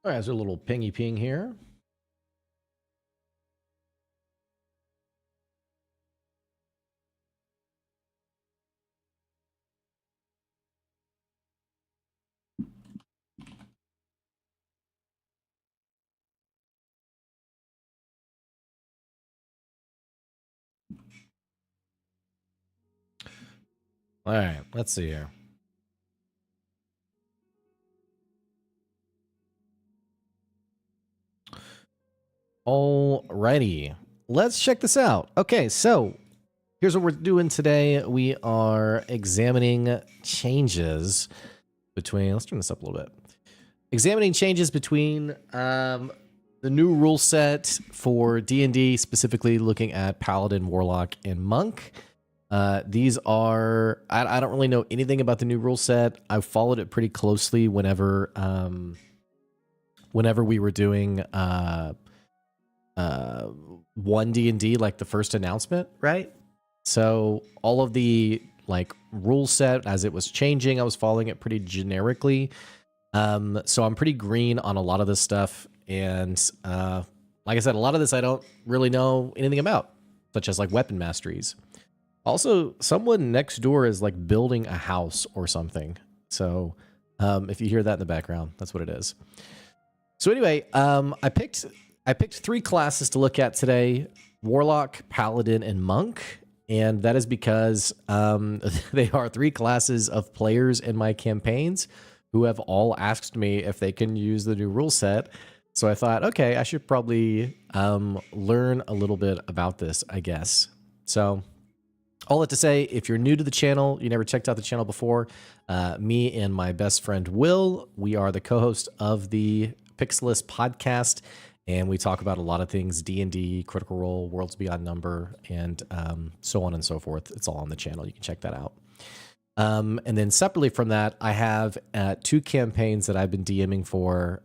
All right, there's a little pingy ping here. All right, let's see here. Alrighty, let's check this out. Okay, so here's what we're doing today. We are examining changes between, let's turn this up a little bit. Examining changes between the new rule set for D&D, specifically looking at Paladin, Warlock, and Monk. These are, I don't really know anything about the new rule set. I followed it pretty closely whenever we were doing 1 D&D, like the first announcement, right? So all of the like rule set as it was changing, I was following it pretty generically. So I'm pretty green on a lot of this stuff. And like I said, a lot of this I don't really know anything about, such as like weapon masteries. Also, someone next door is like building a house or something. So if you hear that in the background, that's what it is. So anyway, I picked 3 classes to look at today: Warlock, Paladin, and Monk. And that is because they are 3 classes of players in my campaigns who have all asked me if they can use the new rule set. So I thought, okay, I should probably learn a little bit about this, I guess. So all that to say, if you're new to the channel, you never checked out the channel before, me and my best friend Will, we are the co-host of the Pixelist podcast, and we talk about a lot of things: D&D, Critical Role, Worlds Beyond Number, and so on and so forth. It's all on the channel. You can check that out. And then separately from that, I have 2 campaigns that I've been DMing for,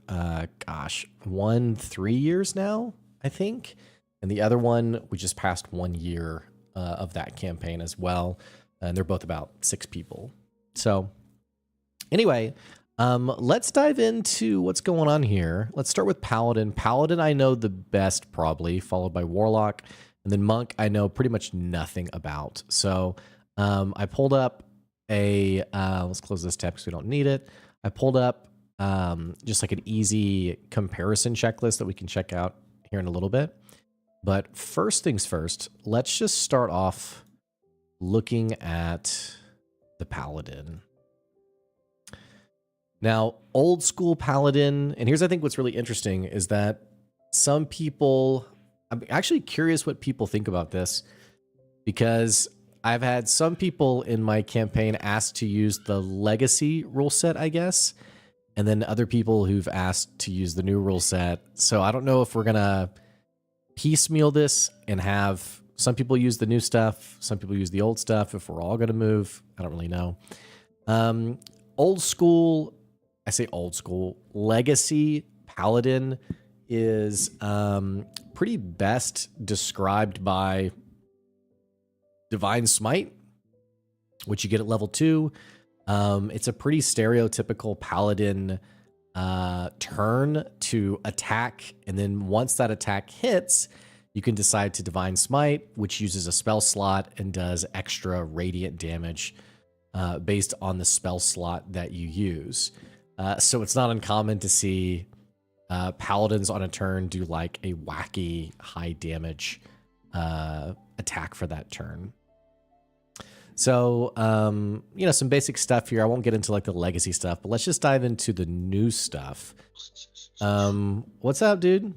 one 3 years now, I think. And the other one, we just passed 1 year of that campaign as well. And they're both about 6 people. So anyway, let's dive into what's going on here. Let's start with Paladin. Paladin I know the best, probably, followed by Warlock. And then Monk I know pretty much nothing about. So I pulled up let's close this tab because we don't need it. I pulled up just like an easy comparison checklist that we can check out here in a little bit. But first things first, let's just start off looking at the Paladin. Now, old school Paladin, and here's I think what's really interesting is that some people, I'm actually curious what people think about this, because I've had some people in my campaign ask to use the legacy rule set, I guess, and then other people who've asked to use the new rule set. So I don't know if we're going to piecemeal this and have some people use the new stuff, some people use the old stuff, if we're all going to move. I don't really know. Old school, I say old school, legacy Paladin is pretty best described by Divine Smite, which you get at level 2. It's a pretty stereotypical Paladin turn to attack, and then once that attack hits, you can decide to Divine Smite, which uses a spell slot and does extra radiant damage based on the spell slot that you use. So it's not uncommon to see Paladins on a turn do like a wacky high damage attack for that turn. So, you know, some basic stuff here. I won't get into like the legacy stuff, but let's just dive into the new stuff. What's up, dude?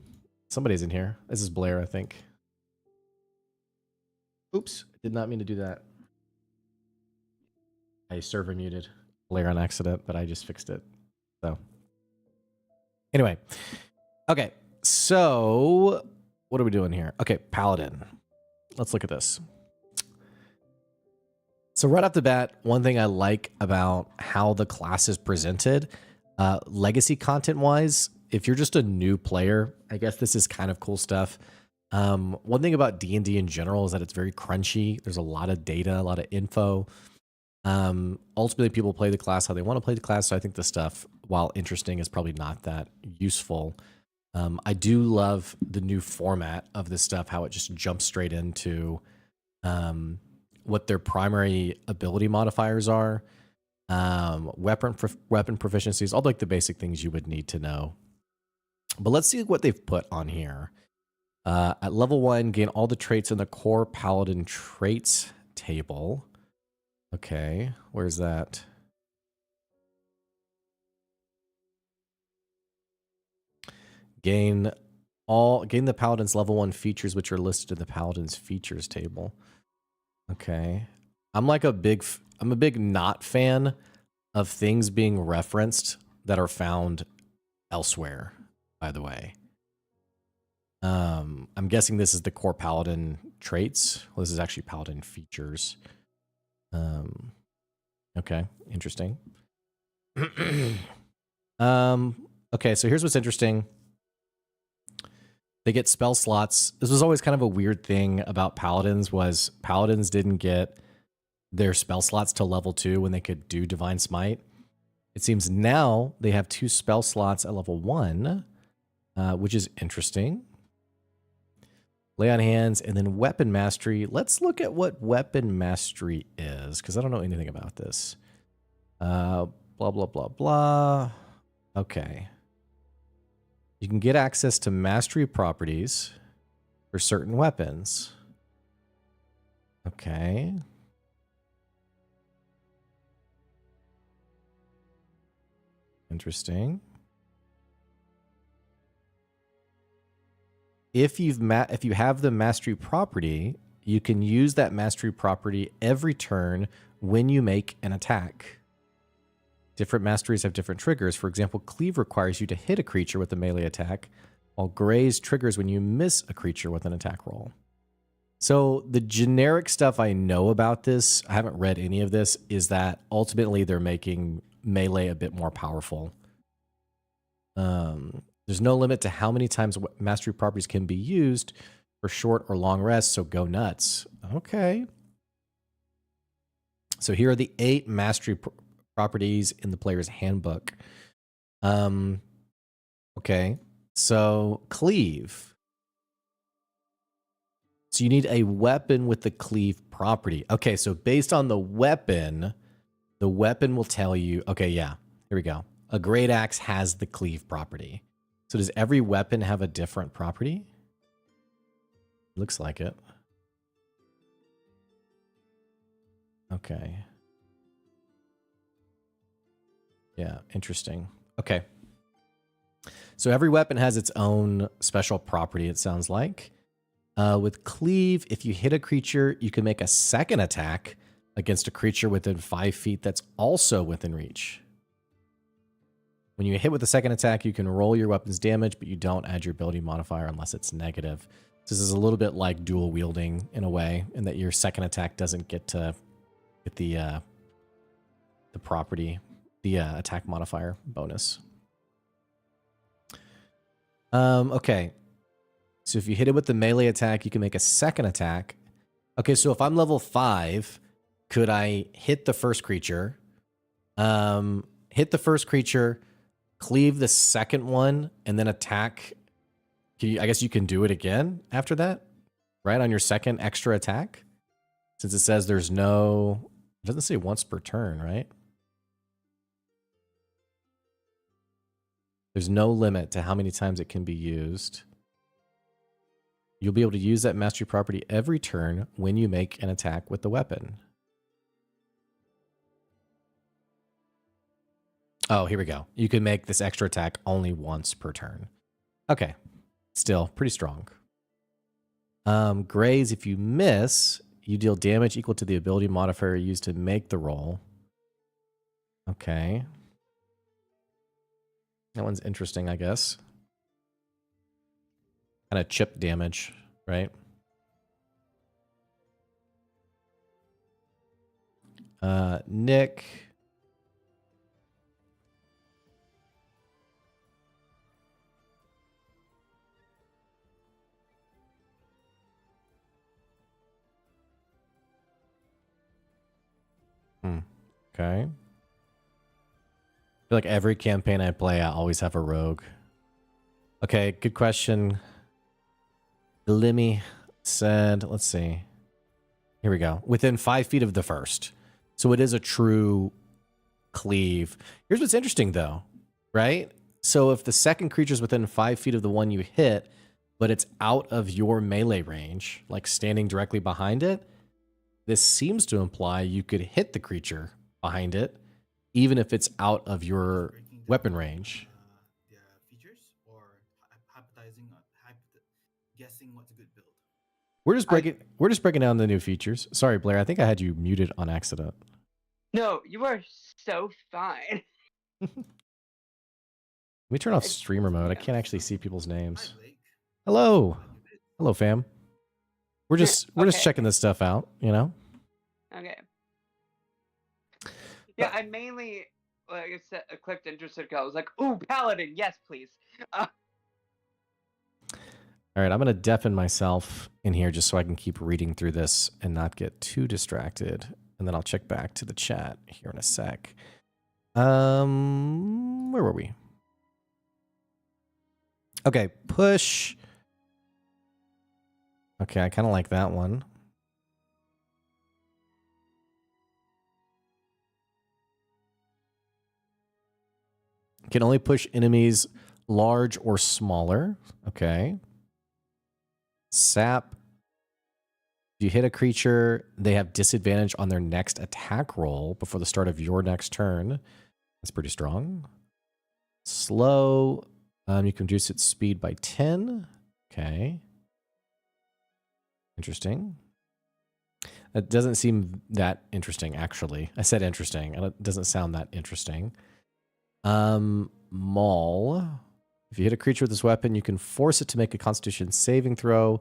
Somebody's in here. This is Blair, I think. Oops, did not mean to do that. I server muted Blair on accident, but I just fixed it. So, anyway. Okay, so what are we doing here? Okay, Paladin. Let's look at this. So right off the bat, one thing I like about how the class is presented, legacy content-wise, if you're just a new player, I guess this is kind of cool stuff. One thing about D&D in general is that it's very crunchy. There's a lot of data, a lot of info. Ultimately, people play the class how they want to play the class, so I think the stuff, while interesting, is probably not that useful. I do love the new format of this stuff, how it just jumps straight into what their primary ability modifiers are, weapon proficiencies, all like the basic things you would need to know. But let's see what they've put on here. At level 1, gain all the traits in the core Paladin traits table. Okay, where's that? Gain the Paladin's level 1 features, which are listed in the Paladin's features table. Okay. I'm a big not fan of things being referenced that are found elsewhere, by the way. I'm guessing this is the core Paladin traits. Well, this is actually Paladin features. Okay, interesting. Okay, so here's what's interesting. They get spell slots. This was always kind of a weird thing about Paladins, was Paladins didn't get their spell slots till level 2 when they could do Divine Smite. It seems now they have 2 spell slots at level 1, which is interesting. Lay on hands, and then weapon mastery. Let's look at what weapon mastery is, because I don't know anything about this. Blah, blah, blah, blah. Okay. You can get access to mastery properties for certain weapons. Okay. Interesting. If you have the mastery property, you can use that mastery property every turn when you make an attack. Different masteries have different triggers. For example, Cleave requires you to hit a creature with a melee attack, while Graze triggers when you miss a creature with an attack roll. So the generic stuff I know about this, I haven't read any of this, is that ultimately they're making melee a bit more powerful. There's no limit to how many times mastery properties can be used for short or long rests, so go nuts. Okay. So here are the 8 mastery properties in the player's handbook. Okay. So Cleave. So you need a weapon with the Cleave property. Okay, so based on the weapon will tell you, okay, yeah, here we go. A great axe has the Cleave property. So does every weapon have a different property? Looks like it. Okay. Yeah, interesting. Okay. So every weapon has its own special property, it sounds like. With Cleave, if you hit a creature, you can make a second attack against a creature within 5 feet that's also within reach. When you hit with a second attack, you can roll your weapon's damage, but you don't add your ability modifier unless it's negative. So this is a little bit like dual wielding in a way, in that your second attack doesn't get to get the property, the attack modifier bonus. Okay. So if you hit it with the melee attack, you can make a second attack. Okay, so if I'm level 5, could I hit the first creature, cleave the second one, and then attack? I guess you can do it again after that, right? On your second extra attack? Since it says there's no... It doesn't say once per turn, right? There's no limit to how many times it can be used. You'll be able to use that mastery property every turn when you make an attack with the weapon. Oh, here we go. You can make this extra attack only once per turn. Okay. Still pretty strong. Graze, if you miss, you deal damage equal to the ability modifier used to make the roll. Okay. That one's interesting, I guess. Kind of chip damage, right? Nick. Okay. I feel like every campaign I play, I always have a rogue. Okay, good question. Limmy said, let's see. Here we go. Within 5 feet of the first. So it is a true cleave. Here's what's interesting, though, right? So if the second creature is within 5 feet of the one you hit, but it's out of your melee range, like standing directly behind it, this seems to imply you could hit the creature behind it, even if it's out of your weapon range. The features or guessing what's a good build. We're just breaking down the new features. Sorry, Blair. I think I had you muted on accident. No, you are so fine. Let me turn off streamer mode. I can't actually see people's names. Hello. Hello, fam. We're just checking this stuff out, you know? Okay. Yeah, I mainly like I said, clicked interested because I was like, ooh, Paladin, yes, please. All right, I'm going to deafen myself in here just so I can keep reading through this and not get too distracted. And then I'll check back to the chat here in a sec. Where were we? Okay, push. Okay, I kind of like that one. Can only push enemies large or smaller. Okay. Sap. If you hit a creature, they have disadvantage on their next attack roll before the start of your next turn. That's pretty strong. Slow. You can reduce its speed by 10. Okay. Interesting. That doesn't seem that interesting, actually. I said interesting, and it doesn't sound that interesting. Maul. If you hit a creature with this weapon, you can force it to make a Constitution saving throw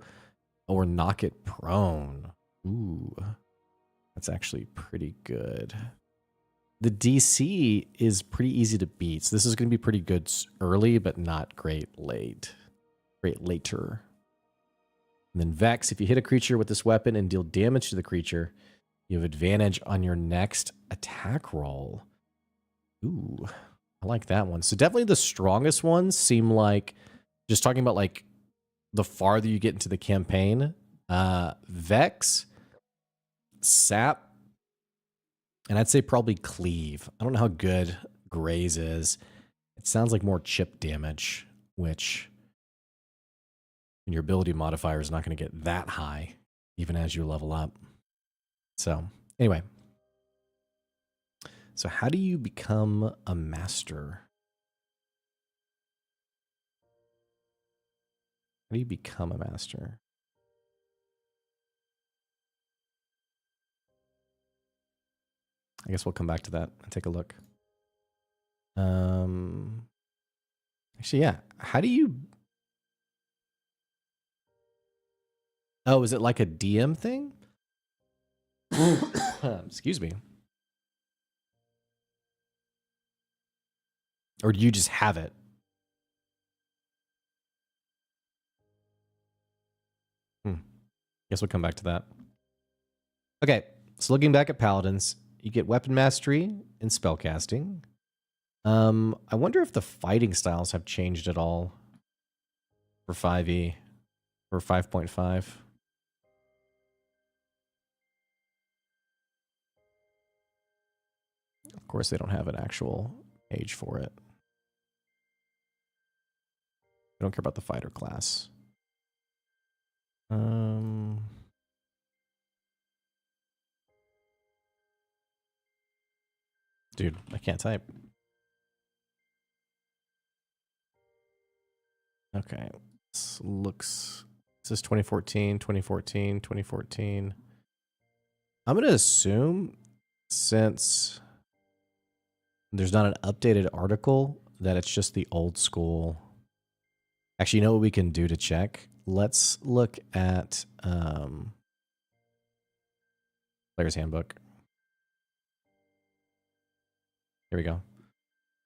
or knock it prone. Ooh, that's actually pretty good. The DC is pretty easy to beat, so this is going to be pretty good early, but not great late. Great later. And then Vex, if you hit a creature with this weapon and deal damage to the creature, you have advantage on your next attack roll. Ooh, I like that one. So definitely the strongest ones seem like, just talking about like the farther you get into the campaign, Vex, Sap, and I'd say probably Cleave. I don't know how good Graze is. It sounds like more chip damage, which your ability modifier is not going to get that high, even as you level up. So, anyway. So, how do you become a master? How do you become a master? I guess we'll come back to that and take a look. Actually, yeah. How do you... Oh, is it like a DM thing? Excuse me. Or do you just have it? Guess we'll come back to that. Okay, so looking back at Paladins, you get Weapon Mastery and Spellcasting. I wonder if the fighting styles have changed at all for 5e or 5.5. Of course, they don't have an actual page for it. I don't care about the fighter class. Dude, I can't type. Okay. This looks... This is 2014, 2014, 2014. I'm going to assume, since there's not an updated article, that it's just the old school. Actually, you know what we can do to check? Let's look at Player's Handbook. Here we go.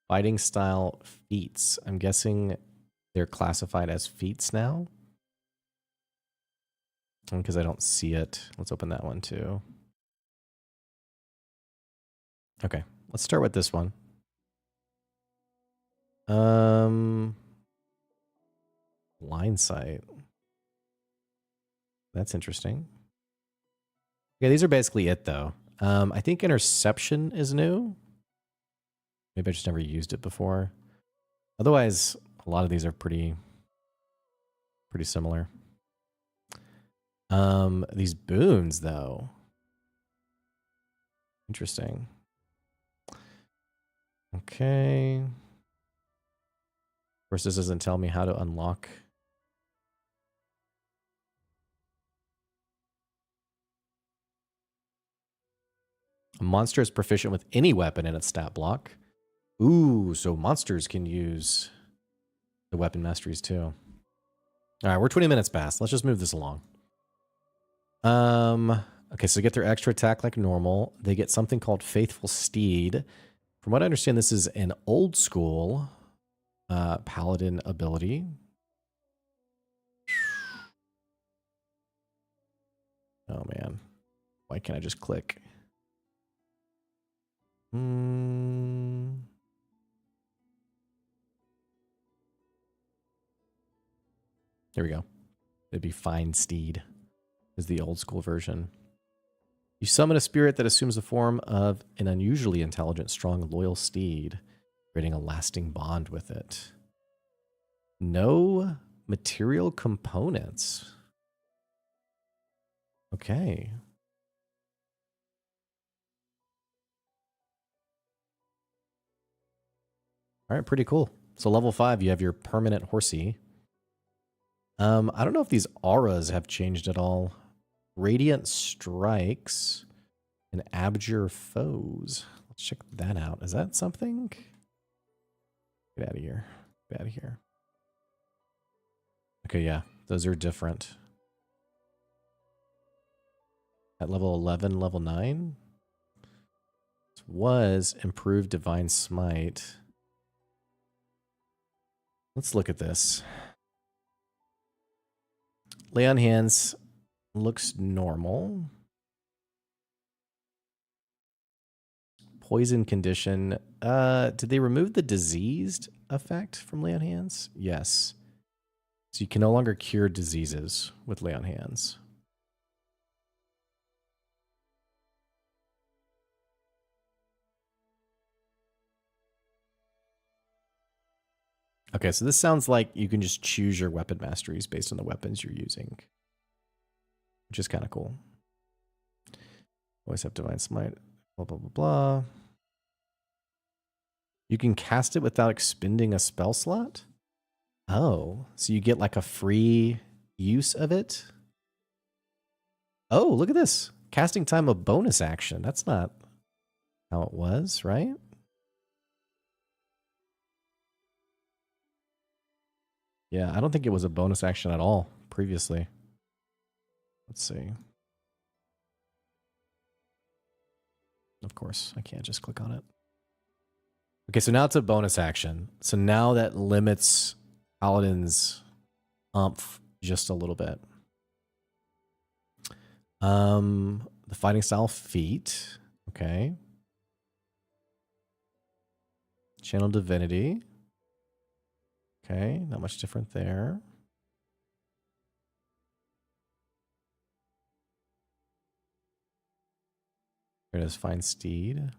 Fighting style feats. I'm guessing they're classified as feats now. Because I don't see it. Let's open that one too. Okay, let's start with this one. Line sight. That's interesting. Yeah, these are basically it though. I think interception is new. Maybe I just never used it before. Otherwise, a lot of these are pretty similar. These boons though. Interesting. Okay. Of course, this doesn't tell me how to unlock. A monster is proficient with any weapon in its stat block. Ooh, so monsters can use the weapon masteries too. All right, we're 20 minutes past. Let's just move this along. Okay, so they get their extra attack like normal. They get something called Faithful Steed. From what I understand, this is an old school Paladin ability. Oh man, why can't I just click? Here we go. It'd be Fine Steed is the old school version. You summon a spirit that assumes the form of an unusually intelligent, strong, loyal steed, creating a lasting bond with it. No material components. Okay. All right, pretty cool. So level 5, you have your permanent horsey. I don't know if these auras have changed at all. Radiant strikes and abjure foes. Let's check that out. Is that something? Get out of here. Get out of here. Okay, yeah. Those are different. At level 11, level 9. This was improved divine smite. Let's look at this. Lay on hands looks normal. Poison condition. Did they remove the diseased effect from lay on hands? Yes. So you can no longer cure diseases with lay on hands. Okay, so this sounds like you can just choose your weapon masteries based on the weapons you're using, which is kind of cool. Always have divine smite, blah, blah, blah, blah. You can cast it without expending a spell slot? Oh, so you get like a free use of it? Oh, look at this. Casting time a bonus action. That's not how it was, right? Yeah, I don't think it was a bonus action at all previously. Let's see. Of course, I can't just click on it. Okay, so now it's a bonus action. So now that limits Paladin's umph just a little bit. The fighting style feat. Okay. Channel divinity. Okay, not much different there. Here it is, find steed.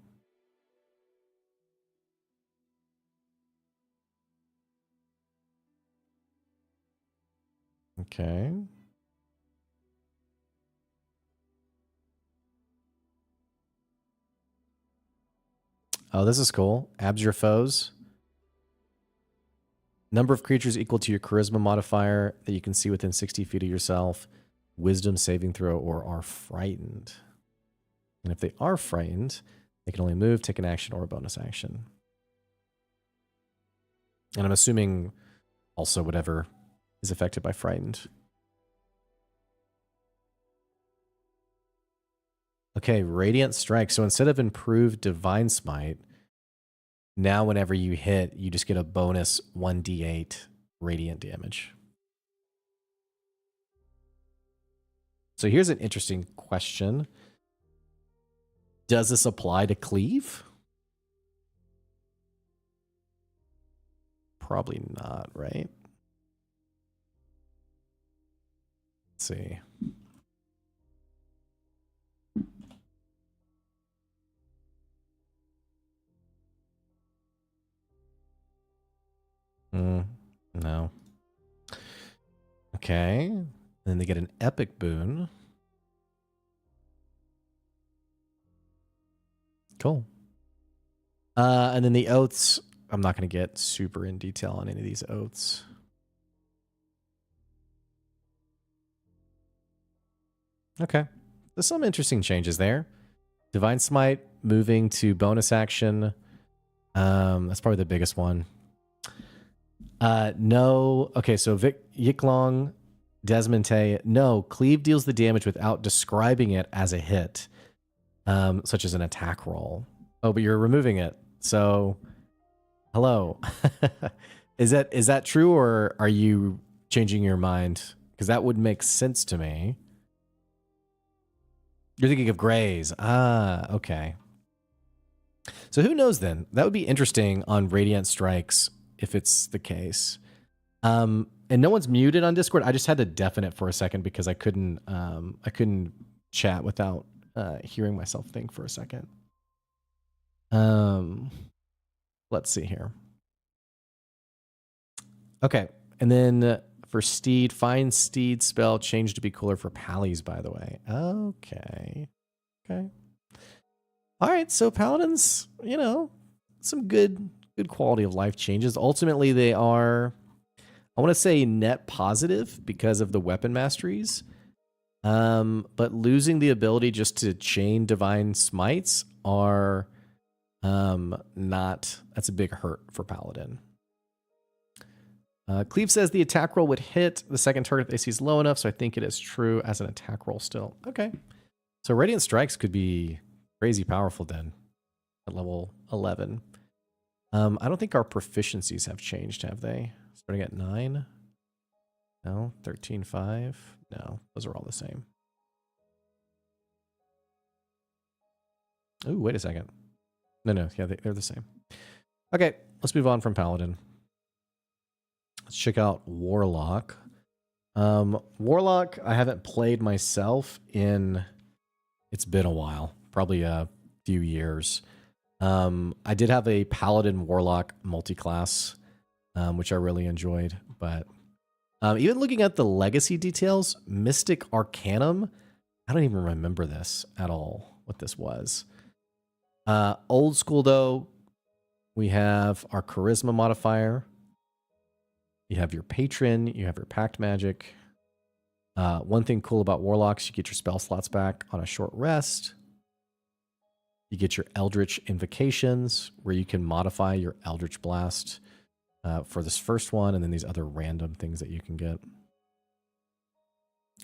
Okay. Oh, this is cool. Abs your foes. Number of creatures equal to your charisma modifier that you can see within 60 feet of yourself. Wisdom saving throw or are frightened. And if they are frightened, they can only move, take an action, or a bonus action. And I'm assuming also whatever is affected by frightened. Okay, Radiant Strike. So instead of improved Divine Smite, now whenever you hit, you just get a bonus 1d8 radiant damage. So here's an interesting question. Does this apply to cleave? probably not, right? Let's see. No. Okay. Then they get an epic boon. Cool. And then the oaths, I'm not going to get super in detail on any of these oaths. Okay. There's some interesting changes there. Divine Smite moving to bonus action. That's probably the biggest one. No. Okay, so Yiklong, Desmond Tay. No, cleave deals the damage without describing it as a hit, such as an attack roll. Oh, but you're removing it. So, hello. Is that true, or are you changing your mind? Because that would make sense to me. You're thinking of Grays. Ah, okay. So who knows then? That would be interesting on Radiant Strikes if it's the case. And no one's muted on Discord. I just had to deafen it for a second because I couldn't chat without hearing myself think for a second. Let's see here. Okay, and then for Steed, find Steed spell change to be cooler for Pallies, by the way. Okay. Okay. All right, so Paladins, you know, some good quality of life changes. Ultimately, they are, I want to say, net positive because of the weapon masteries. But losing the ability just to chain divine smites are not, that's a big hurt for Paladin. Cleve says the attack roll would hit the second target if AC is low enough, so I think it is true as an attack roll still. Okay. So Radiant Strikes could be crazy powerful then at level 11. I don't think our proficiencies have changed, have they? Starting at 9? No. 13.5? No. Those are all the same. Ooh, wait a second. No. Yeah, they're the same. Okay, let's move on from Paladin. Let's check out Warlock. Warlock, I haven't played myself in, it's been a while, probably a few years. I did have a Paladin Warlock multi-class, which I really enjoyed, but even looking at the legacy details, Mystic Arcanum, I don't even remember this at all, what this was. Old school though, we have our Charisma modifier. You have your Patron, you have your Pact Magic. One thing cool about Warlocks, you get your spell slots back on a short rest. You get your Eldritch Invocations, where you can modify your Eldritch Blast for this first one, and then these other random things that you can get.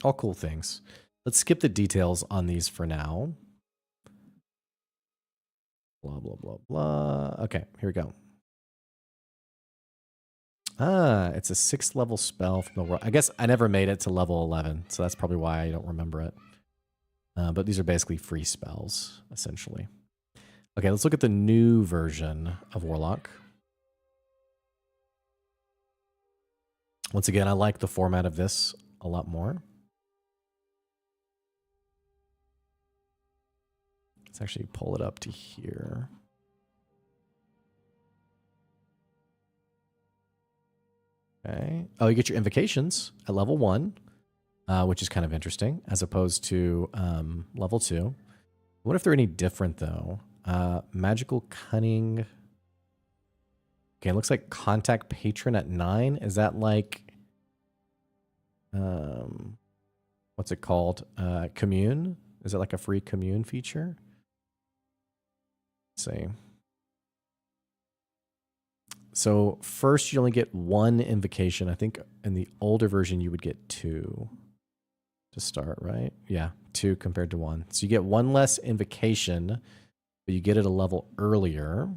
All cool things. Let's skip the details on these for now. Blah, blah, blah, blah. Okay, here we go. It's a 6th level spell from the world. I guess I never made it to level 11, so that's probably why I don't remember it. But these are basically free spells, essentially. Okay, let's look at the new version of Warlock. Once again, I like the format of this a lot more. Let's actually pull it up to here. Okay. Oh, you get your invocations at level 1, which is kind of interesting, as opposed to level 2. What if they're any different, though? Magical Cunning. Okay, it looks like Contact Patron at 9. Is that like... what's it called? Commune? Is it like a free commune feature? Let's see. So first you only get 1 invocation. I think in the older version you would get 2 to start, right? Yeah, 2 compared to 1. So you get 1 less invocation, but you get it a level earlier.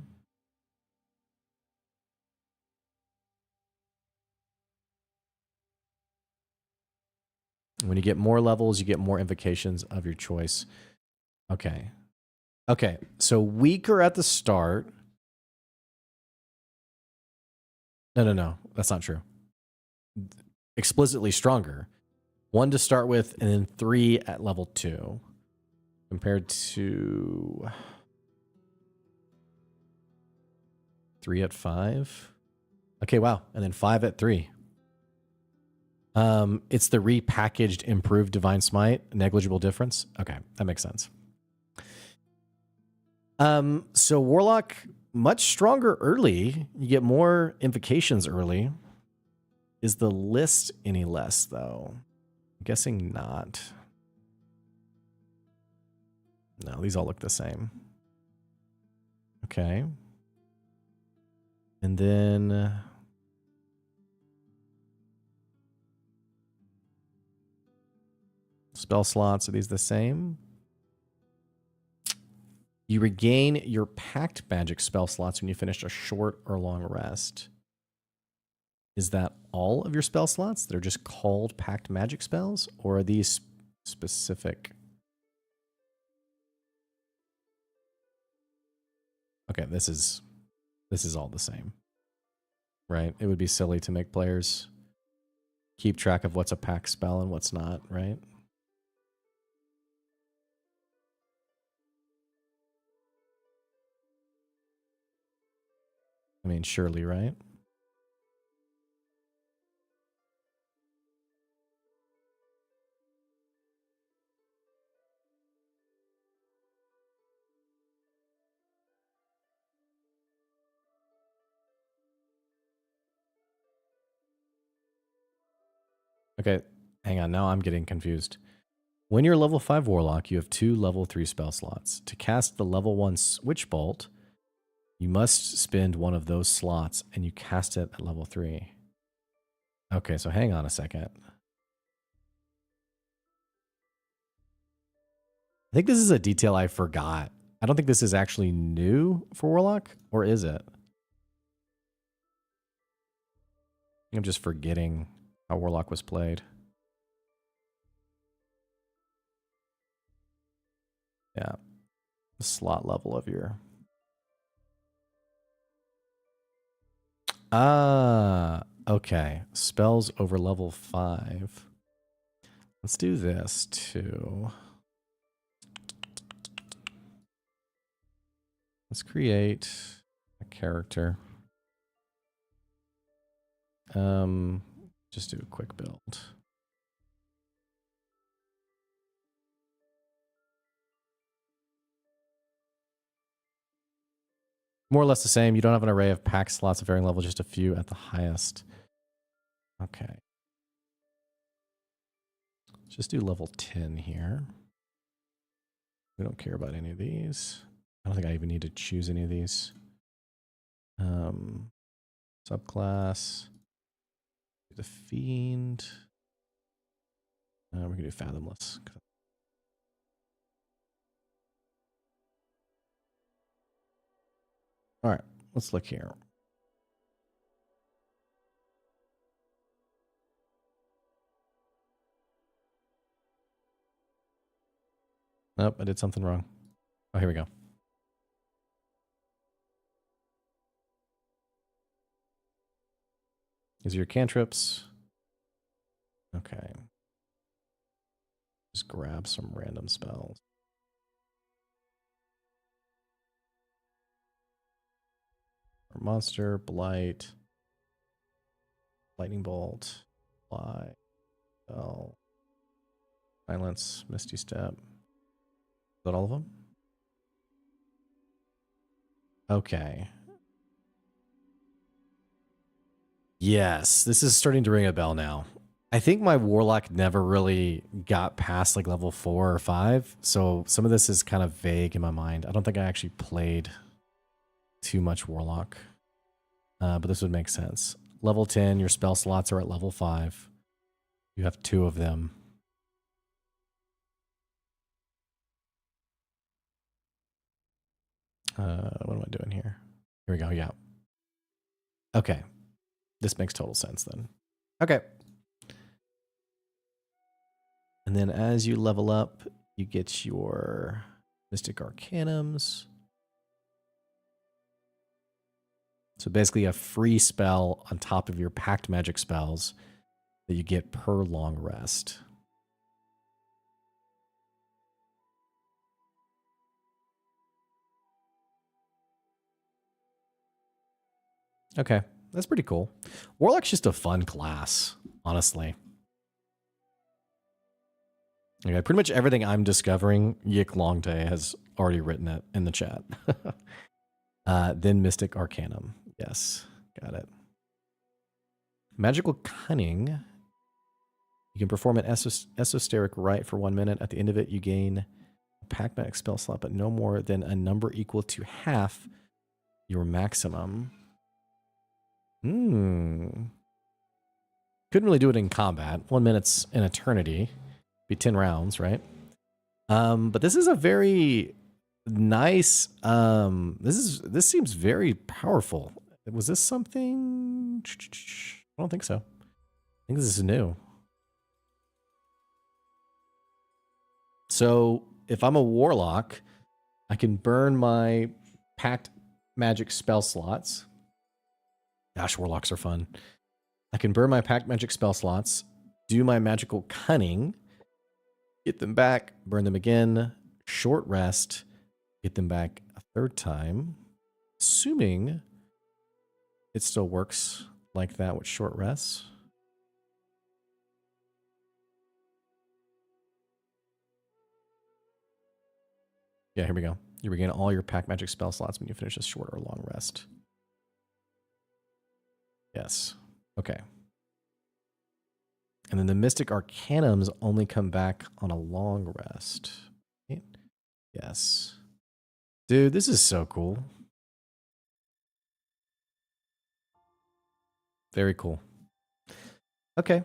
When you get more levels, you get more invocations of your choice. Okay. Okay, so weaker at the start. No. That's not true. Explicitly stronger. 1 to start with, and then 3 at level 2. Compared to 3 at 5. Okay, wow. And then 5 at 3. It's the repackaged, improved Divine Smite. Negligible difference. Okay, that makes sense. So Warlock, much stronger early. You get more invocations early. Is the list any less, though? I'm guessing not. No, these all look the same. Okay. And then... spell slots, are these the same? You regain your packed magic spell slots when you finish a short or long rest. Is that all of your spell slots that are just called packed magic spells? Or are these specific? Okay, this is all the same. Right? It would be silly to make players keep track of what's a packed spell and what's not, right? I mean, surely, right? Okay, hang on. Now I'm getting confused. When you're level 5 Warlock, you have 2 level 3 spell slots. To cast the level 1 Switch Bolt, you must spend one of those slots, and you cast it at level 3. Okay, so hang on a second. I think this is a detail I forgot. I don't think this is actually new for Warlock, or is it? I'm just forgetting how Warlock was played. Yeah. The slot level of your... Ah, okay. Spells over level 5. Let's do this too. Let's create a character. Just do a quick build. More or less the same. You don't have an array of pack slots of varying level, just a few at the highest. Okay. Just do level 10 here. We don't care about any of these. I don't think I even need to choose any of these. Subclass. The Fiend. We're going to do Fathomless. All right, let's look here. Nope, I did something wrong. Oh, here we go. These are your cantrips. Okay. Just grab some random spells. Monster, Blight, Lightning Bolt, Fly, Spell, Silence, Misty Step. Is that all of them? Okay. Yes, this is starting to ring a bell now. I think my Warlock never really got past like level 4 or 5, so some of this is kind of vague in my mind. I don't think I actually played too much Warlock, but this would make sense. Level 10, your spell slots are at level 5. You have 2 of them. What am I doing here? Here we go, yeah. Okay. This makes total sense then. Okay. And then as you level up, you get your Mystic Arcanums. So basically a free spell on top of your packed magic spells that you get per long rest. Okay, that's pretty cool. Warlock's just a fun class, honestly. Okay, pretty much everything I'm discovering, Yik Longte has already written it in the chat. Then Mystic Arcanum. Yes, got it. Magical Cunning. You can perform an esoteric rite for 1 minute. At the end of it, you gain a pack magic spell slot, but no more than a number equal to half your maximum. Couldn't really do it in combat. 1 minute's an eternity. Be 10 rounds, right? But this is a very nice. This seems very powerful. Was this something? I don't think so. I think this is new. So if I'm a warlock, I can burn my packed magic spell slots. Gosh, warlocks are fun. I can burn my packed magic spell slots, do my magical cunning, get them back, burn them again, short rest, get them back a third time, assuming it still works like that with short rests. Yeah, here we go. You regain all your pack magic spell slots when you finish a short or long rest. Yes. Okay. And then the Mystic Arcanums only come back on a long rest. Right? Yes. Dude, this is so cool. Very cool. Okay.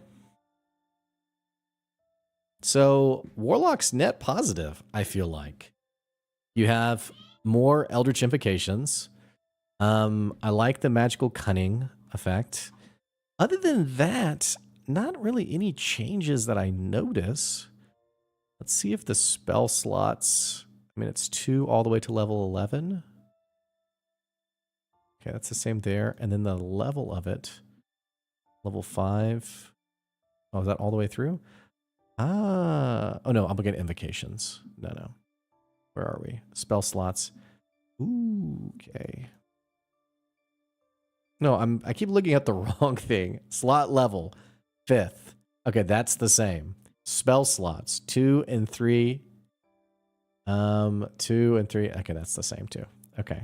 So, Warlock's net positive, I feel like. You have more Eldritch Invocations. I like the Magical Cunning effect. Other than that, not really any changes that I notice. Let's see if the spell slots... I mean, it's 2 all the way to level 11. Okay, that's the same there. And then the level of it, level 5. Oh, is that all the way through? Ah. Oh, no, I'm looking at invocations. No. Where are we? Spell slots. Ooh, okay. No, I keep looking at the wrong thing. Slot level, 5th. Okay, that's the same. Spell slots, 2 and 3. 2 and 3. Okay, that's the same too. Okay.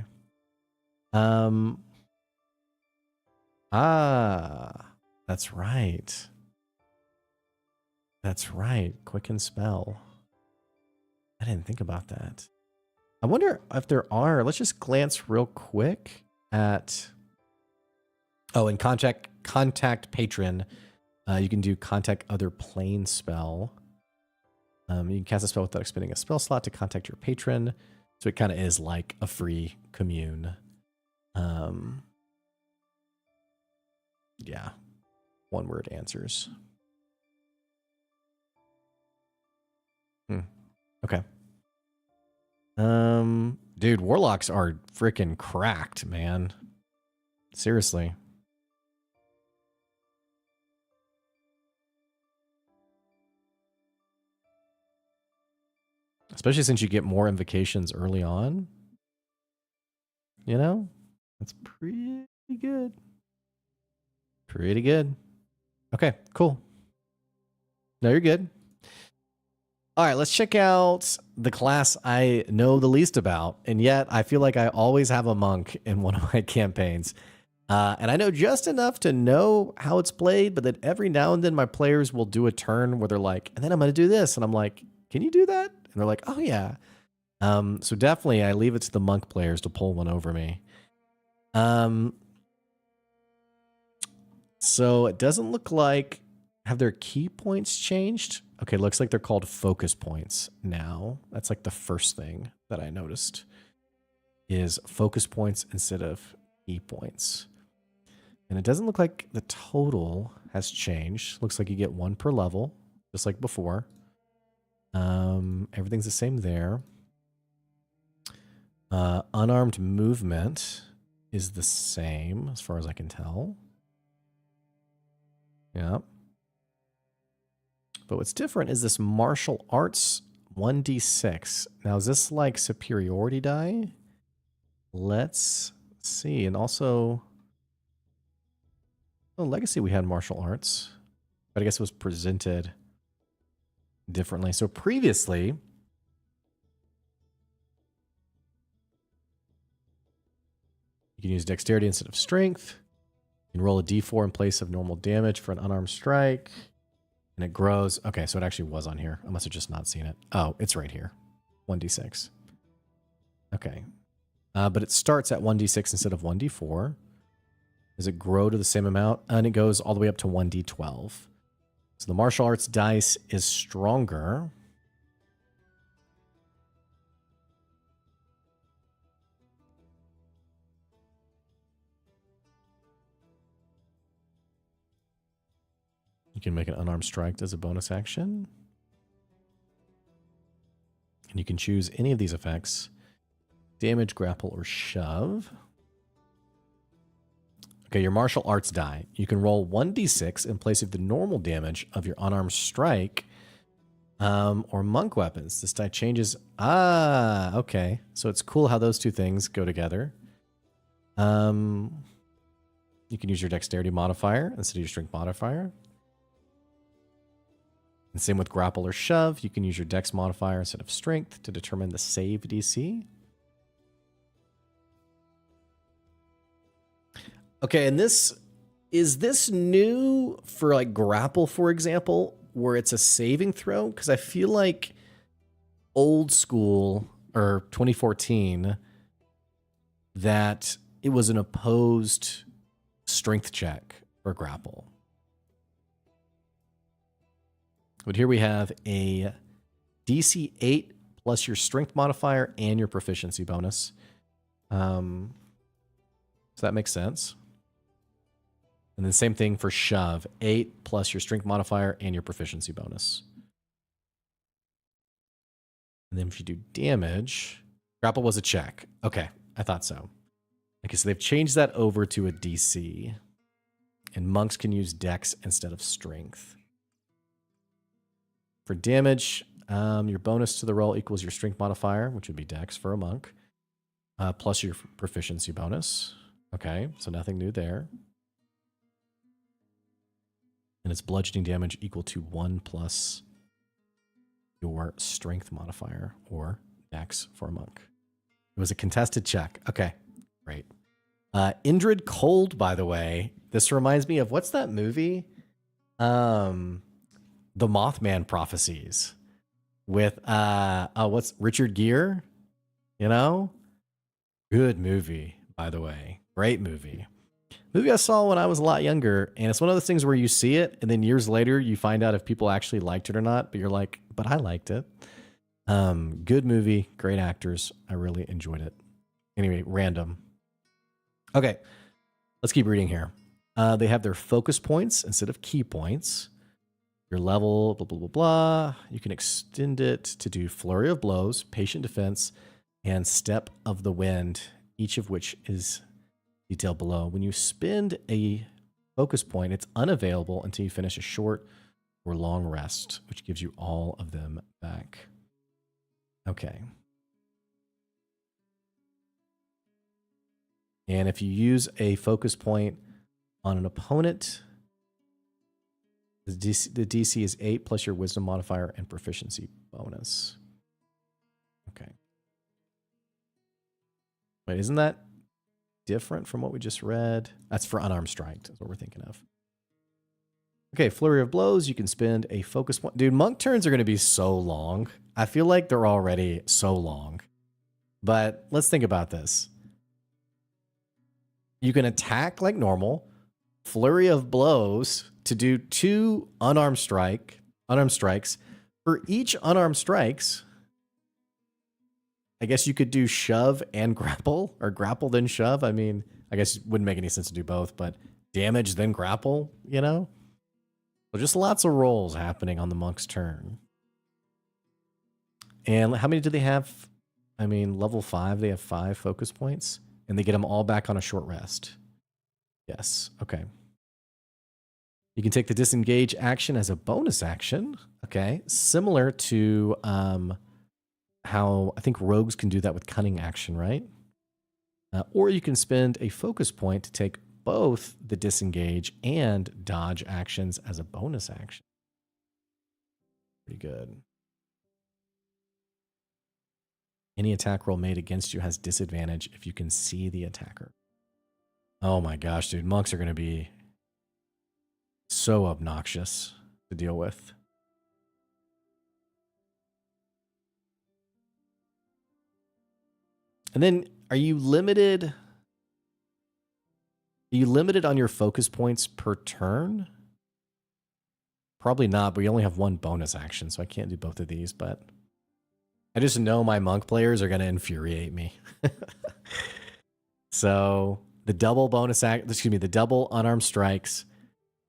That's right. That's right. Quicken spell. I didn't think about that. I wonder if there are. Let's just glance real quick at. Oh, and contact patron. You can do contact other plane spell. You can cast a spell without expending a spell slot to contact your patron. So it kind of is like a free commune. Yeah. 1 word answers. Okay. Dude, warlocks are freaking cracked, man. Seriously. Especially since you get more invocations early on. You know? That's pretty good. Pretty good. Okay, cool. No, you're good. All right, let's check out the class I know the least about, and yet I feel like I always have a monk in one of my campaigns. And I know just enough to know how it's played, but then every now and then my players will do a turn where they're like, and then I'm going to do this. And I'm like, can you do that? And they're like, oh, yeah. So definitely I leave it to the monk players to pull one over me. So it doesn't look like, have their key points changed? Okay, looks like they're called focus points now. That's like the first thing that I noticed is focus points instead of key points. And it doesn't look like the total has changed. Looks like you get 1 per level, just like before. Everything's the same there. Unarmed movement is the same as far as I can tell. Yeah. But what's different is this martial arts 1d6. Now, is this like superiority die? Let's see. And also, oh, Legacy, we had martial arts, but I guess it was presented differently. So previously, you can use dexterity instead of strength. You can roll a d4 in place of normal damage for an unarmed strike. And it grows. Okay, so it actually was on here. I must have just not seen it. Oh, it's right here. 1d6. Okay. But it starts at 1d6 instead of 1d4. Does it grow to the same amount? And it goes all the way up to 1d12. So the martial arts dice is stronger. You can make an unarmed strike as a bonus action. And you can choose any of these effects. Damage, grapple, or shove. Okay, your martial arts die. You can roll 1d6 in place of the normal damage of your unarmed strike or monk weapons. This die changes. Ah, okay. So it's cool how those two things go together. You can use your dexterity modifier instead of your strength modifier. And same with grapple or shove. You can use your dex modifier instead of strength to determine the save DC. Okay, and is this new for like grapple, for example, where it's a saving throw? Because I feel like old school or 2014 that it was an opposed strength check for grapple. But here we have a DC 8 plus your strength modifier and your proficiency bonus. So that makes sense. And then same thing for shove. 8 plus your strength modifier and your proficiency bonus. And then if you do damage, grapple was a check. Okay, I thought so. Okay, so they've changed that over to a DC. And monks can use dex instead of strength. For damage, your bonus to the roll equals your strength modifier, which would be dex for a monk, plus your proficiency bonus. Okay, so nothing new there. And it's bludgeoning damage equal to 1 plus your strength modifier or dex for a monk. It was a contested check. Okay, great. Indrid Cold, by the way. This reminds me of, what's that movie? The Mothman Prophecies with what's Richard Gere, you know? Good movie, by the way. Great movie. Movie I saw when I was a lot younger, and it's one of those things where you see it and then years later you find out if people actually liked it or not, but you're like, but I liked it. Good movie, great actors. I really enjoyed it. Anyway, random. Okay, let's keep reading here. They have their focus points instead of key points. Your level, blah, blah, blah, blah. You can extend it to do Flurry of Blows, Patient Defense, and Step of the Wind, each of which is detailed below. When you spend a focus point, it's unavailable until you finish a short or long rest, which gives you all of them back. Okay. And if you use a focus point on an opponent, the DC is 8 plus your wisdom modifier and proficiency bonus. Okay. Wait, isn't that different from what we just read? That's for unarmed strike, is what we're thinking of. Okay, Flurry of Blows. You can spend a focus point. Dude, monk turns are going to be so long. I feel like they're already so long. But let's think about this. You can attack like normal. Flurry of Blows to do 2 unarmed strikes. For each unarmed strikes, I guess you could do shove and grapple, or grapple then shove. I mean, I guess it wouldn't make any sense to do both, but damage then grapple, you know? So just lots of rolls happening on the monk's turn. And how many do they have? I mean, level 5, they have 5 focus points. and they get them all back on a short rest. Yes. Okay. You can take the disengage action as a bonus action. Okay. Similar to how I think rogues can do that with cunning action, right? Or you can spend a focus point to take both the disengage and dodge actions as a bonus action. Pretty good. Any attack roll made against you has disadvantage if you can see the attacker. Oh my gosh, dude. Monks are going to be so obnoxious to deal with. And then are you limited? Are you limited on your focus points per turn? Probably not, but we only have one bonus action, so I can't do both of these, but I just know my monk players are going to infuriate me. So the double the double unarmed strikes,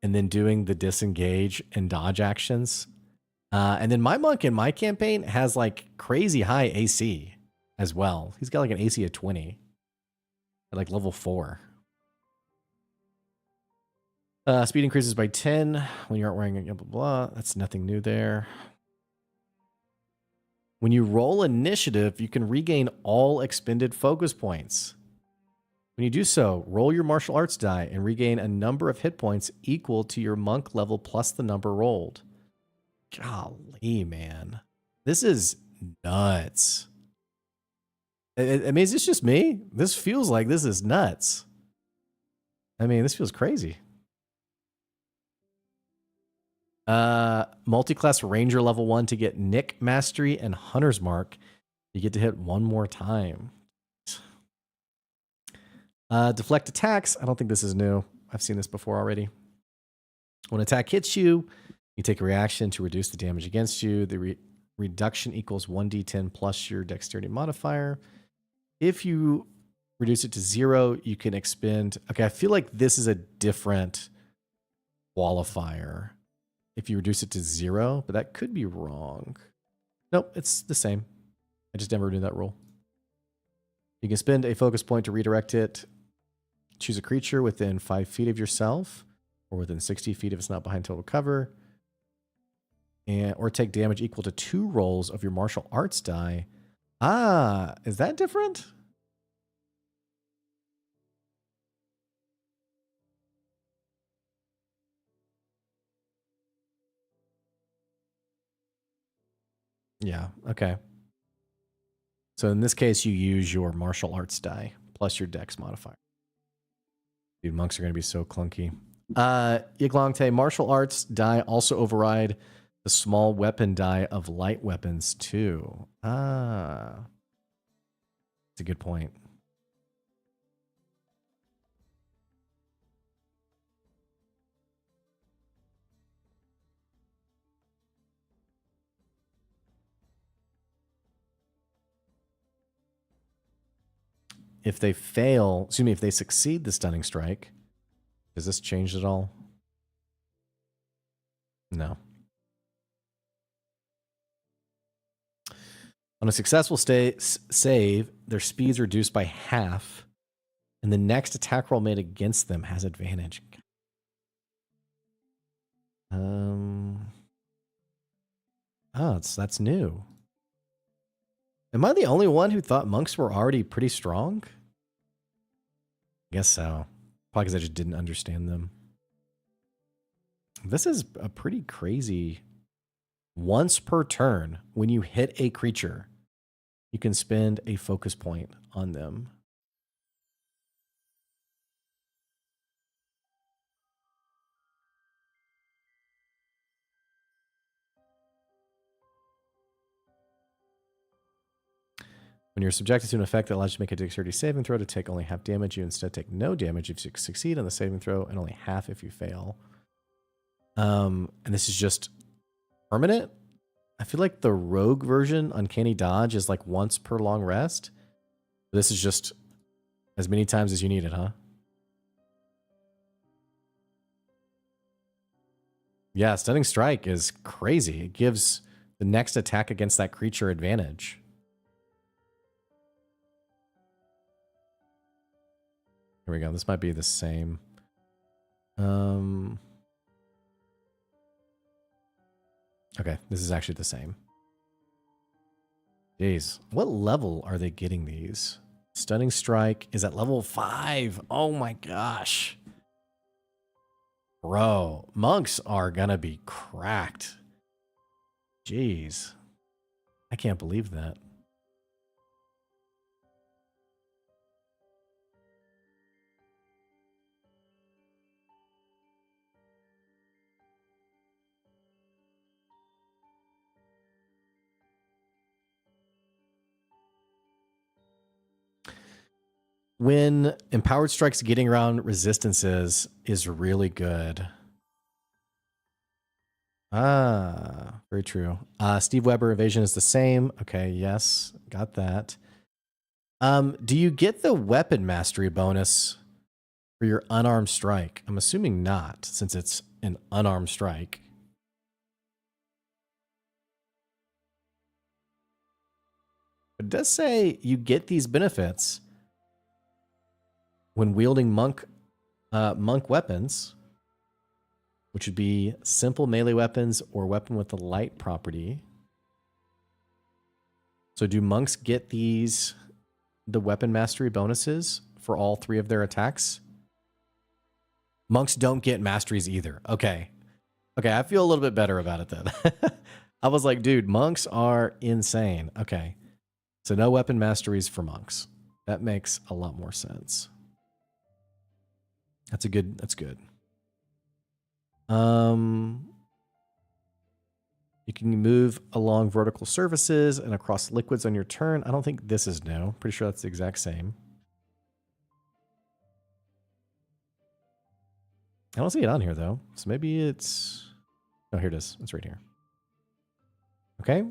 and then doing the disengage and dodge actions. And then my monk in my campaign has like crazy high AC as well. He's got like an AC of 20 at like level 4. Speed increases by 10 when you aren't wearing a blah, blah, blah. That's nothing new there. When you roll initiative, you can regain all expended focus points. When you do so, roll your martial arts die and regain a number of hit points equal to your monk level plus the number rolled. Golly, man. This is nuts. I mean, is this just me? This feels like this is nuts. I mean, this feels crazy. Multi-class ranger level 1 to get Nick Mastery and Hunter's Mark. You get to hit one more time. Deflect attacks. I don't think this is new. I've seen this before already. When an attack hits you, you take a reaction to reduce the damage against you. The reduction equals 1d10 plus your dexterity modifier. If you reduce it to 0, you can expend... Okay, I feel like this is a different qualifier. If you reduce it to 0, but that could be wrong. Nope, it's the same. I just never knew that rule. You can spend a focus point to redirect it. Choose a creature within 5 feet of yourself, or within 60 feet if it's not behind total cover. Or take damage equal to 2 rolls of your martial arts die. Ah, is that different? Yeah, okay. So in this case, you use your martial arts die plus your dex modifier. Dude, monks are going to be so clunky. Yiglongte, martial arts die also override the small weapon die of light weapons too. Ah. That's a good point. If they fail, excuse me, if they succeed the stunning strike, does this change at all? No. On a successful save, their speed's reduced by half, and the next attack roll made against them has advantage. Oh, that's new. Am I the only one who thought monks were already pretty strong? I guess so. Probably because I just didn't understand them. This is a pretty crazy... Once per turn, when you hit a creature, you can spend a focus point on them. When you're subjected to an effect that allows you to make a dexterity saving throw to take only half damage, you instead take no damage if you succeed on the saving throw and only half if you fail. And this is just permanent. I feel like the rogue version, Uncanny Dodge, is like once per long rest. This is just as many times as you need it, huh? Yeah, Stunning Strike is crazy. It gives the next attack against that creature advantage. Here we go. This might be the same. Okay, this is actually the same. Jeez, what level are they getting these? Stunning Strike is at level 5. Oh my gosh. Bro, monks are gonna be cracked. Jeez. I can't believe that. When Empowered Strikes getting around resistances is really good. Ah, very true. Steve Weber evasion is the same. Okay, yes, got that. Do you get the weapon mastery bonus for your unarmed strike? I'm assuming not, since it's an unarmed strike. But it does say you get these benefits when wielding monk weapons, which would be simple melee weapons or weapon with a light property. So do monks get the weapon mastery bonuses for all 3 of their attacks? Monks don't get masteries either. Okay. Okay, I feel a little bit better about it then. I was like, dude, monks are insane. Okay. So no weapon masteries for monks. That makes a lot more sense. That's good. You can move along vertical surfaces and across liquids on your turn. I don't think this is new. Pretty sure that's the exact same. I don't see it on here though. So maybe it's... Oh, here it is. It's right here. Okay.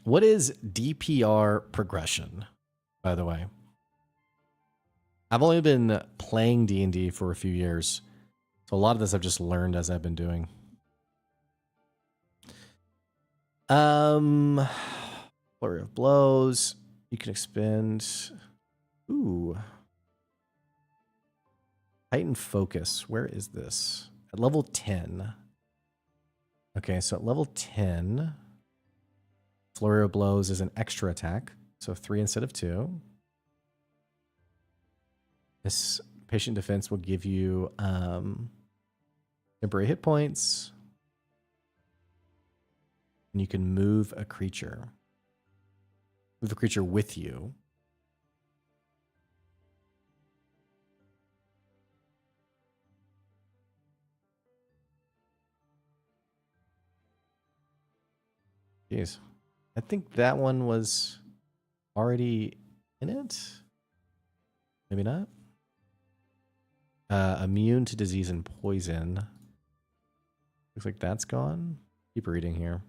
What is DPR progression, by the way? I've only been playing D&D for a few years, so a lot of this I've just learned as I've been doing. Flurry of blows. You can expend... Ooh. Heightened focus. Where is this? At level 10. Okay, so at level 10... Flurry of blows is an extra attack, so 3 instead of 2. This patient defense will give you temporary hit points. And you can move a creature. Move a creature with you. Jeez. I think that one was already in it. Maybe not. Immune to disease and poison. Looks like that's gone. Keep reading here.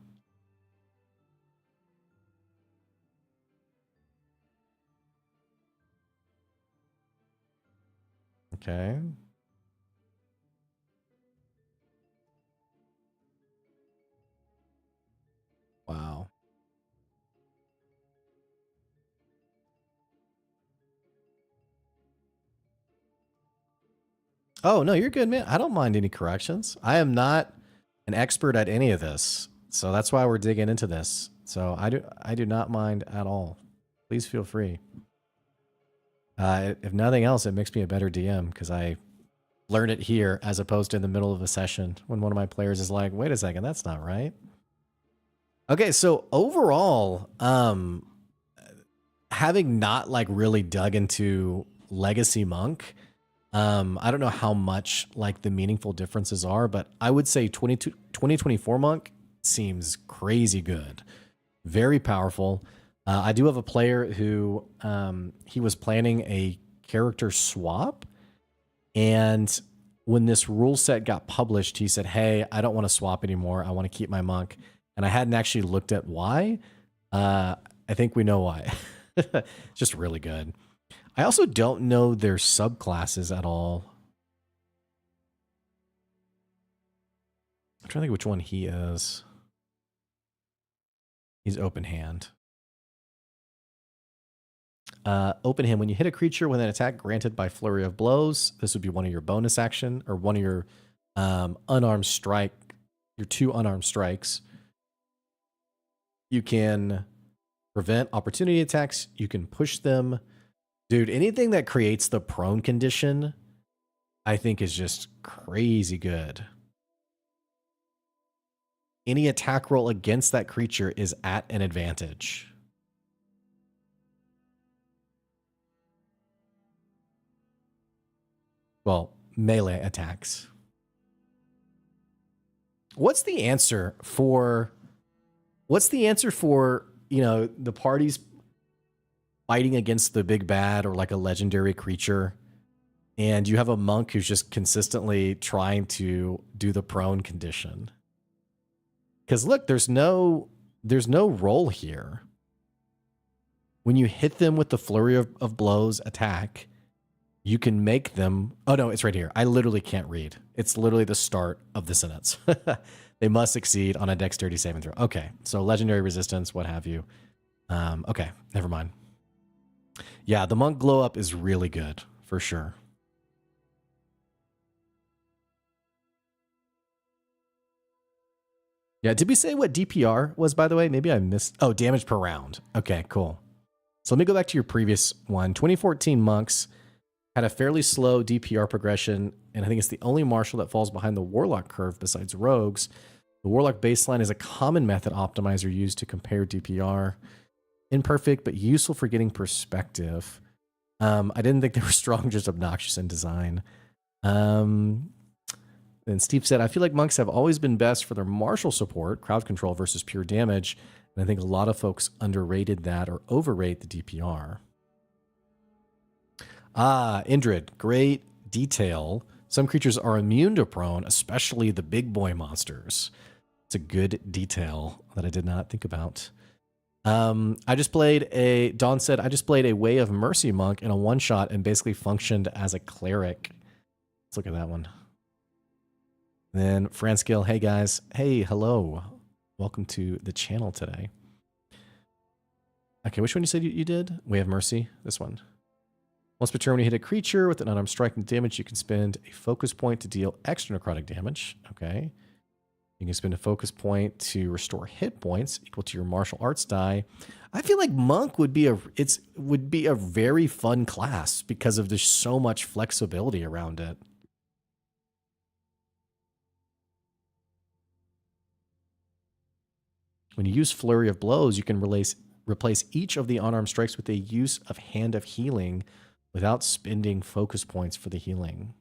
Okay. Wow. Oh, no, you're good, man. I don't mind any corrections. I am not an expert at any of this, so that's why we're digging into this. So I do not mind at all. Please feel free. If nothing else, it makes me a better DM because I learn it here as opposed to in the middle of a session when one of my players is like, wait a second, that's not right. Okay, so overall, having not like really dug into Legacy Monk, I don't know how much like the meaningful differences are, but I would say 2024 Monk seems crazy good. Very powerful. I do have a player who he was planning a character swap, and when this rule set got published, he said, hey, I don't want to swap anymore. I want to keep my monk. And I hadn't actually looked at why. I think we know why. Just really good. I also don't know their subclasses at all. I'm trying to think which one he is. He's open hand. Open hand. When you hit a creature with an attack granted by flurry of blows, this would be one of your bonus action or one of your unarmed strike, your 2 unarmed strikes. You can prevent opportunity attacks. You can push them. Dude, anything that creates the prone condition, I think is just crazy good. Any attack roll against that creature is at an advantage. Well, melee attacks. What's the answer for, you know, the parties fighting against the big bad or like a legendary creature, and you have a monk who's just consistently trying to do the prone condition? Because look, there's no roll here. When you hit them with the flurry of blows attack, you can make them... Oh, no, it's right here. I literally can't read. It's literally the start of the sentence. They must succeed on a dexterity saving throw. Okay, so legendary resistance, what have you. Okay, never mind. Yeah, the monk glow up is really good, for sure. Yeah, did we say what DPR was, by the way? Maybe I missed... Oh, damage per round. Okay, cool. So let me go back to your previous one. 2014 monks had a fairly slow DPR progression, and I think it's the only martial that falls behind the Warlock curve besides rogues. The Warlock baseline is a common method optimizer used to compare DPR. Imperfect, but useful for getting perspective. I didn't think they were strong, just obnoxious in design. And Steve said, I feel like monks have always been best for their martial support, crowd control versus pure damage. And I think a lot of folks underrated that or overrate the DPR. Ah, Indrid, great detail. Some creatures are immune to prone, especially the big boy monsters. It's a good detail that I did not think about. Dawn said, I just played a Way of Mercy monk in a one-shot and basically functioned as a cleric. Let's look at that one. Then Franskill, hey guys. Hey, hello. Welcome to the channel today. Okay, which one you said you did? Way of Mercy, this one. Once per turn, when you hit a creature with an unarmed strike and damage, you can spend a focus point to deal extra necrotic damage. Okay. You can spend a focus point to restore hit points equal to your martial arts die. I feel like monk would be a very fun class because of there's so much flexibility around it. When you use Flurry of Blows, you can replace each of the unarmed strikes with a use of Hand of Healing without spending focus points for the healing.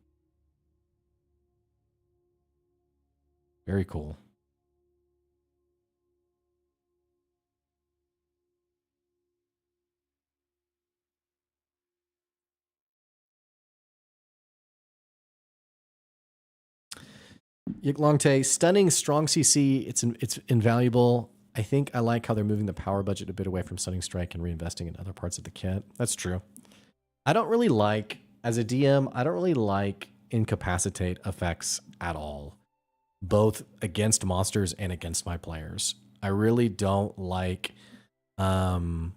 Very cool. Yiglongte, stunning, strong CC. It's invaluable. I think I like how they're moving the power budget a bit away from Stunning Strike and reinvesting in other parts of the kit. That's true. I don't really like, as a DM, I don't really like incapacitate effects at all, both against monsters and against my players. I really don't like, I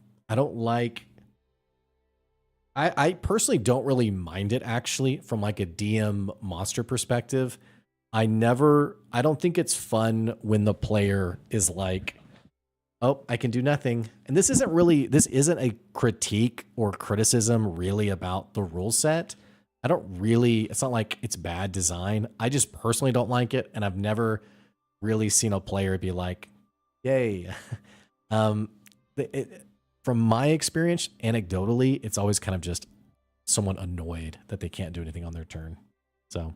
personally don't really mind it actually from like a DM monster perspective. I don't think it's fun when the player is like, oh, I can do nothing. And this isn't a critique or criticism really about the rule set. It's not like it's bad design. I just personally don't like it. And I've never really seen a player be like, yay. From my experience, anecdotally, it's always kind of just someone annoyed that they can't do anything on their turn. So,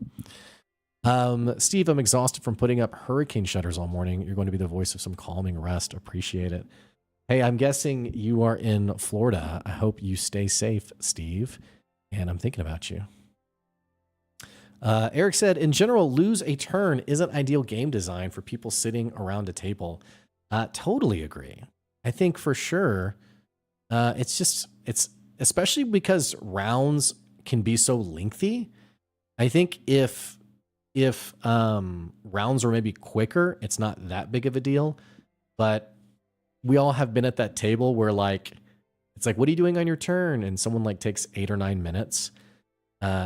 Steve, I'm exhausted from putting up hurricane shutters all morning. You're going to be the voice of some calming rest. Appreciate it. Hey, I'm guessing you are in Florida. I hope you stay safe, Steve. And I'm thinking about you. Eric said, in general, lose a turn isn't ideal game design for people sitting around a table. Totally agree. I think for sure, it's especially because rounds can be so lengthy. I think if rounds are maybe quicker, it's not that big of a deal. But we all have been at that table where like, it's like, what are you doing on your turn? And someone like takes 8 or 9 minutes.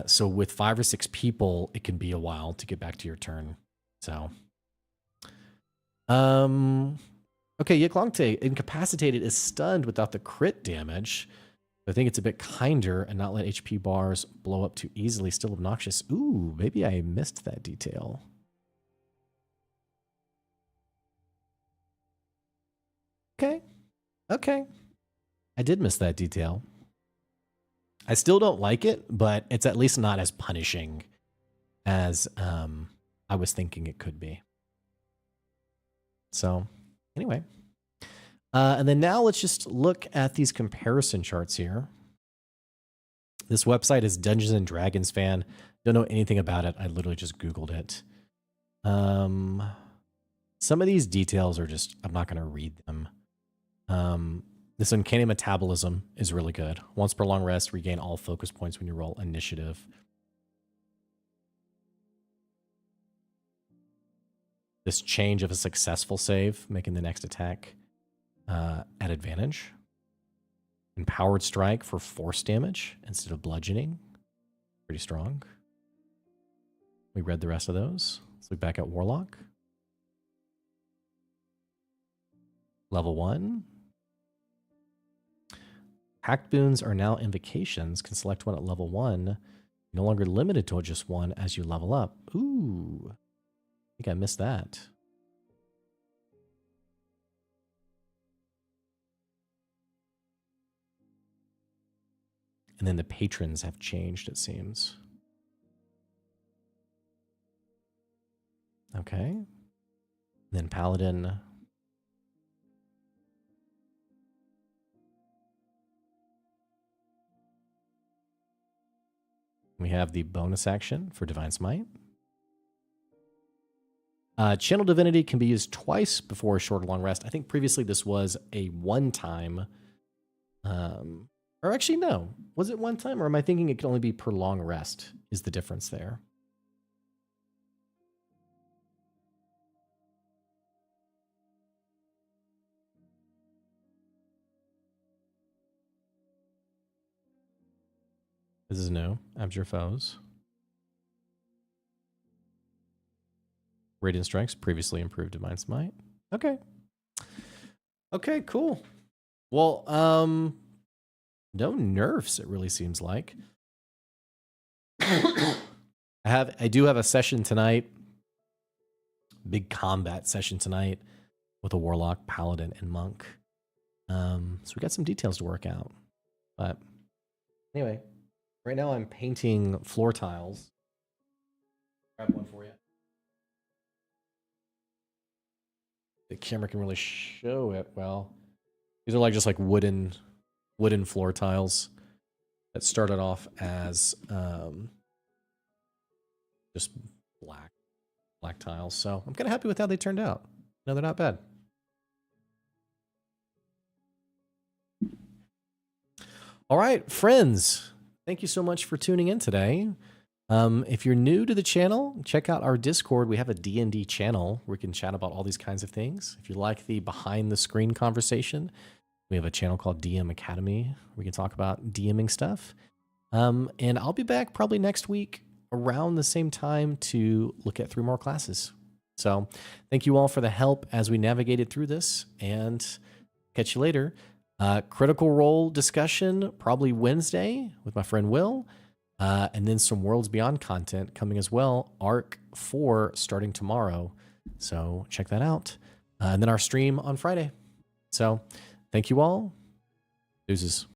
So with 5 or 6 people, it can be a while to get back to your turn. So, okay, Yiklongte, incapacitated is stunned without the crit damage. I think it's a bit kinder and not let HP bars blow up too easily. Still obnoxious. Ooh, maybe I missed that detail. Okay. Okay. I did miss that detail. I still don't like it, but it's at least not as punishing as I was thinking it could be. So, anyway. And then now let's just look at these comparison charts here. This website is Dungeons and Dragons fan. Don't know anything about it. I literally just Googled it. Some of these details are just, I'm not going to read them. This uncanny metabolism is really good. Once per long rest, regain all focus points when you roll initiative. This change of a successful save, making the next attack at advantage. Empowered strike for force damage instead of bludgeoning. Pretty strong. We read the rest of those. Let's look back at Warlock. Level 1. Pact boons are now invocations. Can select one at level 1. No longer limited to just one as you level up. Ooh. I think I missed that. And then the patrons have changed, it seems. Okay. Then Paladin. We have the bonus action for Divine Smite. Channel Divinity can be used twice before a short or long rest. I think previously this was a one-time. Or actually, no. Was it one time, or am I thinking it could only be per long rest is the difference there? This is new. Abjure Foes. Radiant Strikes, previously improved Divine Smite. Okay. Okay, cool. Well, no nerfs, it really seems like. I do have a session tonight. Big combat session tonight with a Warlock, Paladin, and Monk. So we got some details to work out. But anyway, right now I'm painting floor tiles. Grab one for you. The camera can really show it well. These are just like wooden floor tiles that started off as just black tiles. So I'm kind of happy with how they turned out. No, they're not bad. All right, friends. Thank you so much for tuning in today. If you're new to the channel, check out our Discord. We have a D&D channel where we can chat about all these kinds of things. If you like the behind the screen conversation, we have a channel called DM Academy where we can talk about DMing stuff. And I'll be back probably next week around the same time to look at 3 more classes. So thank you all for the help as we navigated through this, and catch you later. Critical Role discussion probably Wednesday with my friend Will. And then some Worlds Beyond content coming as well. Arc 4 starting tomorrow. So check that out. And then our stream on Friday. So thank you all. Deuces.